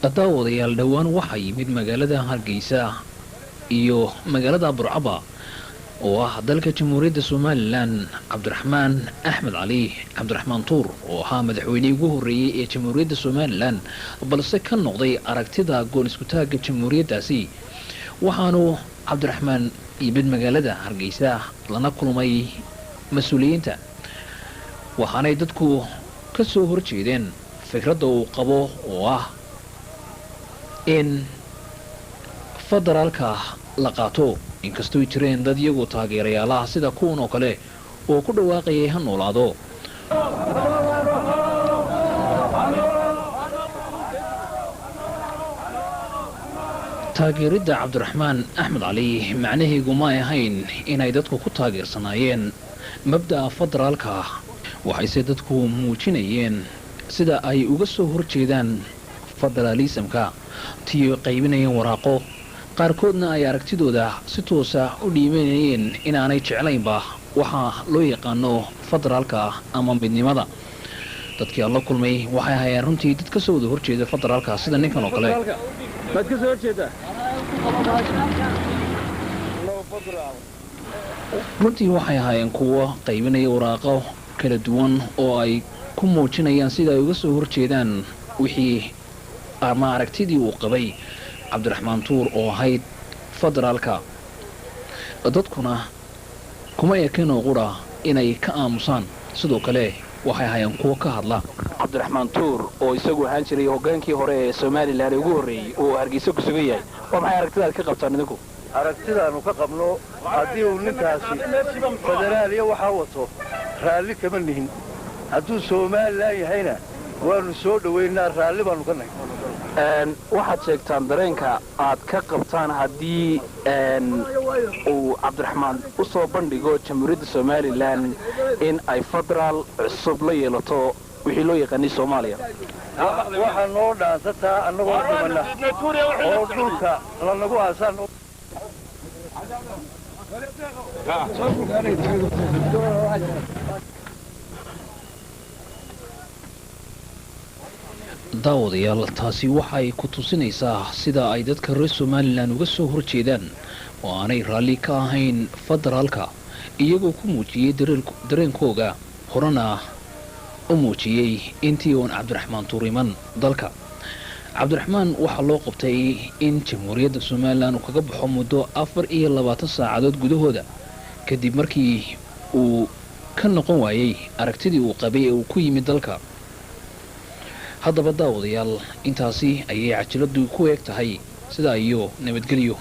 daawadayaal dhowaan waxaa yimid magaalada Hargeysa iyo magaalada Burcaba oo ah dalka Jamhuuriyadda Somaliland Cabdiraxmaan Axmed Cali Cabdiraxmaan Tuur oo ahaa madaxweynihii ugu horeeyay ee Jamhuuriyadda Somaliland balse ka noqday aragtida gool isku taagga jamhuuriyaddaasi waxaanu Cabdiraxmaan yimid magaalada Hargeysa lana kulmay mas'uuliyiinta waxaanay dadku ka soo horjeedeen fikradda uu qabo oo ah in federaalka la qaato inkastoo ay jireen dad iyagu taageerayaalaha sida kuwan oo kale oo ku dhawaaqayay ha noolaado taageeridda Cabdiraxmaan Axmed Cali macnaheedu ma ahayn inay dadku ku taageersanaayeen mabda'a federaalka waxayse dadku muujinayeen sida ay uga soo horjeedaan federaalismka tiyo qaybinayeen waraaqo qaarkoodna ay aragtidooda si toosa u dhiibanayeen inaanay jeclaynba waxa loo yaqaano federaalka ama midnimada dadkii la kulmay waxay hayeen runtii dad ka soo wada horjeeda federaalka sida ninkan oo kale maad ka soo horjeedaa runtii waxay hayeen kuwa qaybinaya waraaqo kala duwan oo ay ku muujinayaan sida ay uga soo horjeedaan wixii ama aragtidii uu qabay Cabdiraxmaan Tuur oo ahayd federaalka dadkuna kuma eekeenoo qura inay ka aamusaan sidoo kale waxay hayeen kuwa ka hadla Cabdiraxmaan Tuur oo isagu ahaan jiray hogaankii hore ee Somaliland ugu horeeyay oo Hargeysa ku sugan yahay waa maxay aragtidaad ka qabtaan idinku aragtidaanu ka qabno haddii uu ninkaasi federaaliya waxaa wato raalli kama nihin hadduu Somaliland yahayna waanu soo dhaweynaa raalli baanu ka nahay waxaad sheegtaan dareenka aad ka qabtaan haddii uu Cabdiraxmaan u soo bandhigo Jamhuuriyadda Somaliland in ay federaal cusub la yeelato wixii loo yaqaanay Soomaaliya waxa noo dhaansataa annagoo dhimana oo dhulka lanagu aasan daawadayaal taasi waxay ku tusinaysaa sida ay dadka reer Somaliland uga soo horjeedaan oo aanay raalli ka ahayn federaalka iyagoo ku muujiyay dareenkooga horena u muujiyay intii uu Cabdiraxmaan Tuur iman dalka Cabdiraxmaan waxaa loo qabtay in Jamhuuriyadda Somaliland uu kaga baxo muddo 24 saacadood gudahooda kadib markii uu ka noqon waayay aragtidii uu qabay ee uu ku yimid dalka haddaba daawadayaal intaasi ayay cajiladdu ku eeg tahay sidaa iyo nabadgelyo